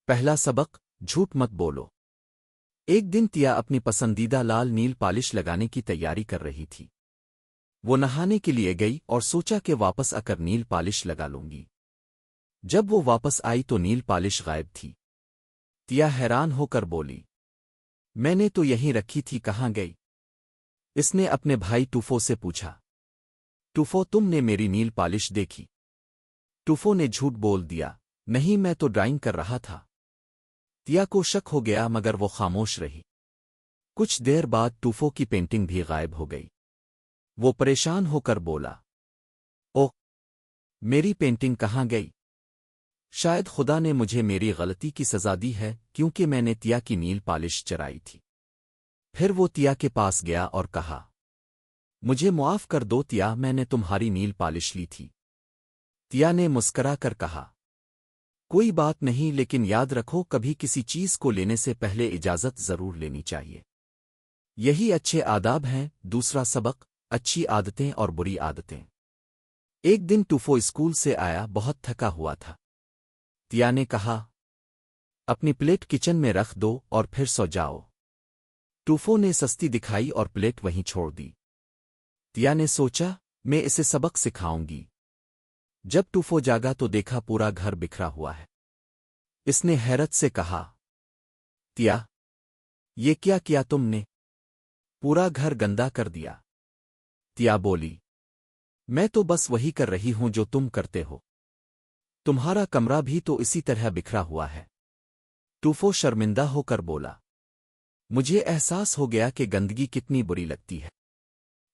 پہلا سبق، جھوٹ مت بولو۔ ایک دن تیا اپنی پسندیدہ لال نیل پالش لگانے کی تیاری کر رہی تھی۔ وہ نہانے کے لیے گئی اور سوچا کہ واپس آ کر نیل پالش لگا لوں گی۔ جب وہ واپس آئی تو نیل پالش غائب تھی۔ تیا حیران ہو کر بولی، میں نے تو یہیں رکھی تھی، کہاں گئی؟ اس نے اپنے بھائی ٹوفو سے پوچھا، ٹوفو تم نے میری نیل پالش دیکھی؟ ٹوفو نے جھوٹ بول دیا، نہیں میں تو ڈرائنگ کر رہا تھا۔ تیا کو شک ہو گیا مگر وہ خاموش رہی۔ کچھ دیر بعد ٹوفو کی پینٹنگ بھی غائب ہو گئی۔ وہ پریشان ہو کر بولا، اوہ، میری پینٹنگ کہاں گئی؟ شاید خدا نے مجھے میری غلطی کی سزا دی ہے کیونکہ میں نے تیا کی نیل پالش چرائی تھی۔ پھر وہ تیا کے پاس گیا اور کہا، مجھے معاف کر دو تیا، میں نے تمہاری نیل پالش لی تھی۔ تیا نے مسکرا کر کہا، کوئی بات نہیں، لیکن یاد رکھو کبھی کسی چیز کو لینے سے پہلے اجازت ضرور لینی چاہیے۔ یہی اچھے آداب ہیں۔ دوسرا سبق، اچھی عادتیں اور بری عادتیں۔ ایک دن ٹوفو اسکول سے آیا، بہت تھکا ہوا تھا۔ تیا نے کہا، اپنی پلیٹ کچن میں رکھ دو اور پھر سو جاؤ۔ ٹوفو نے سستی دکھائی اور پلیٹ وہیں چھوڑ دی۔ تیا نے سوچا، میں اسے سبق سکھاؤں گی۔ جب ٹوفو جاگا تو دیکھا پورا گھر بکھرا ہوا ہے۔ اس نے حیرت سے کہا، تیا، یہ کیا کیا تم نے؟ پورا گھر گندا کر دیا۔ تیا بولی، میں تو بس وہی کر رہی ہوں جو تم کرتے ہو۔ تمہارا کمرہ بھی تو اسی طرح بکھرا ہوا ہے۔ ٹوفو شرمندہ ہو کر بولا، مجھے احساس ہو گیا کہ گندگی کتنی بری لگتی ہے۔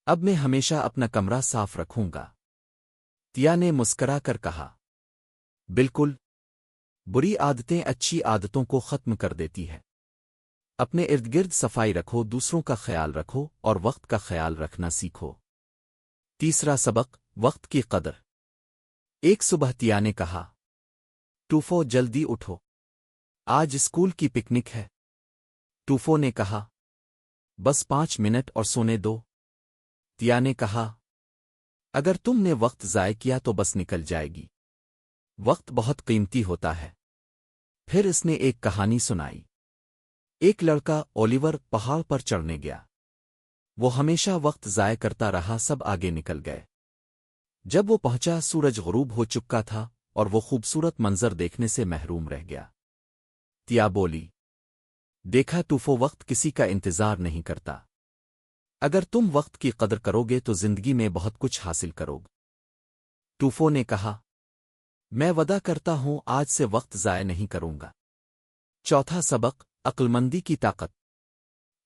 اب میں ہمیشہ اپنا کمرہ صاف رکھوں گا۔ تیا نے مسکرا کر کہا، بالکل، بری عادتیں اچھی عادتوں کو ختم کر دیتی ہے۔ اپنے ارد گرد صفائی رکھو، دوسروں کا خیال رکھو اور وقت کا خیال رکھنا سیکھو۔ تیسرا سبق، وقت کی قدر۔ ایک صبح تیا نے کہا، ٹوفو جلدی اٹھو، آج اسکول کی پکنک ہے۔ ٹوفو نے کہا، بس 5 منٹ اور سونے دو۔ تیا نے کہا، اگر تم نے وقت ضائع کیا تو بس نکل جائے گی۔ وقت بہت قیمتی ہوتا ہے۔ پھر اس نے ایک کہانی سنائی۔ ایک لڑکا اولیور پہاڑ پر چڑھنے گیا۔ وہ ہمیشہ وقت ضائع کرتا رہا، سب آگے نکل گئے۔ جب وہ پہنچا سورج غروب ہو چکا تھا اور وہ خوبصورت منظر دیکھنے سے محروم رہ گیا۔ تیا بولی، دیکھا ٹوفو، وقت کسی کا انتظار نہیں کرتا۔ اگر تم وقت کی قدر کرو گے تو زندگی میں بہت کچھ حاصل کرو گے۔ ٹوفو نے کہا، میں وعدہ کرتا ہوں آج سے وقت ضائع نہیں کروں گا۔ چوتھا سبق، عقلمندی کی طاقت۔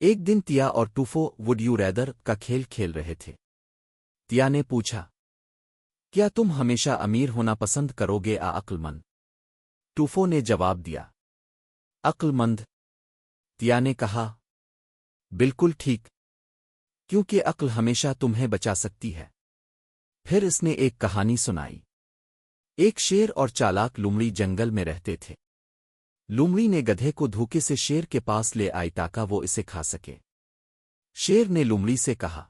ایک دن تیا اور ٹوفو وڈ یو ریدر کا کھیل کھیل رہے تھے۔ تیا نے پوچھا، کیا تم ہمیشہ امیر ہونا پسند کرو گے یا عقل مند؟ ٹوفو نے جواب دیا، عقل مند۔ تیا نے کہا، بالکل ٹھیک، کیونکہ عقل ہمیشہ تمہیں بچا سکتی ہے۔ پھر اس نے ایک کہانی سنائی۔ ایک شیر اور چالاک لومڑی جنگل میں رہتے تھے۔ لومڑی نے گدھے کو دھوکے سے شیر کے پاس لے آئی تاکہ وہ اسے کھا سکے۔ شیر نے لومڑی سے کہا،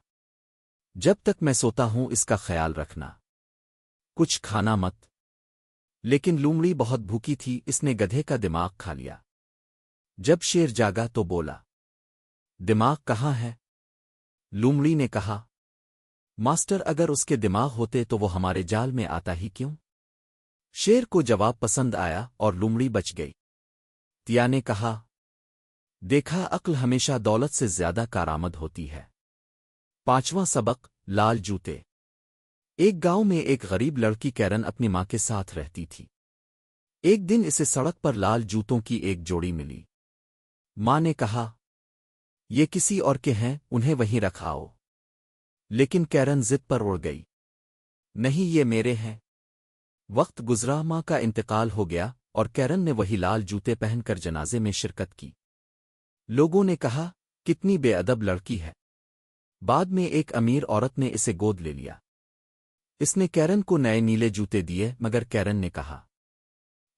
جب تک میں سوتا ہوں اس کا خیال رکھنا، کچھ کھانا مت۔ لیکن لومڑی بہت بھوکی تھی، اس نے گدھے کا دماغ کھا لیا۔ جب شیر جاگا تو بولا، دماغ کہاں ہے؟ لومڑی نے کہا، ماسٹر، اگر اس کے دماغ ہوتے تو وہ ہمارے جال میں آتا ہی کیوں؟ شیر کو جواب پسند آیا اور لومڑی بچ گئی۔ تیا نے کہا، دیکھا، عقل ہمیشہ دولت سے زیادہ کارآمد ہوتی ہے۔ پانچواں سبق، لال جوتے۔ ایک گاؤں میں ایک غریب لڑکی کیرن اپنی ماں کے ساتھ رہتی تھی۔ ایک دن اسے سڑک پر لال جوتوں کی ایک جوڑی ملی۔ ماں نے کہا، یہ کسی اور کے ہیں، انہیں وہیں رکھ آؤ۔ لیکن کیرن ضد پر اڑ گئی، نہیں، یہ میرے ہیں۔ وقت گزرا، ماں کا انتقال ہو گیا اور کیرن نے وہی لال جوتے پہن کر جنازے میں شرکت کی۔ لوگوں نے کہا، کتنی بے ادب لڑکی ہے۔ بعد میں ایک امیر عورت نے اسے گود لے لیا۔ اس نے کیرن کو نئے نیلے جوتے دیے مگر کیرن نے کہا،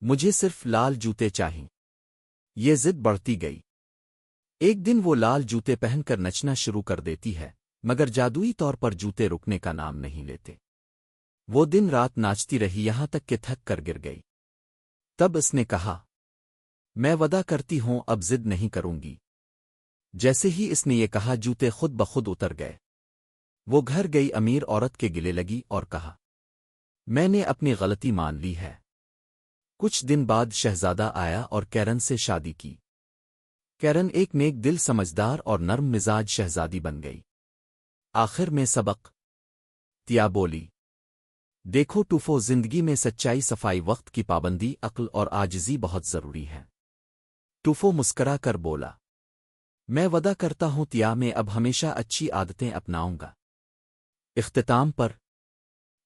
مجھے صرف لال جوتے چاہئیں۔ یہ ضد بڑھتی گئی۔ ایک دن وہ لال جوتے پہن کر نچنا شروع کر دیتی ہے مگر جادوئی طور پر جوتے رکنے کا نام نہیں لیتے۔ وہ دن رات ناچتی رہی یہاں تک کہ تھک کر گر گئی۔ تب اس نے کہا، میں وعدہ کرتی ہوں اب ضد نہیں کروں گی۔ جیسے ہی اس نے یہ کہا جوتے خود بخود اتر گئے۔ وہ گھر گئی، امیر عورت کے گلے لگی اور کہا، میں نے اپنی غلطی مان لی ہے۔ کچھ دن بعد شہزادہ آیا اور کیرن سے شادی کی۔ کیرن ایک نیک دل، سمجھدار اور نرم مزاج شہزادی بن گئی۔ آخر میں سبق تیا بولی، دیکھو ٹوفو، زندگی میں سچائی، صفائی، وقت کی پابندی، عقل اور عاجزی بہت ضروری ہے۔ ٹوفو مسکرا کر بولا، میں وعدہ کرتا ہوں تیا، میں اب ہمیشہ اچھی عادتیں اپناؤں گا۔ اختتام پر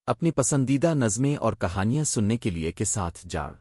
اپنی پسندیدہ نظمیں اور کہانیاں سننے کے لیے کے ساتھ جاڑ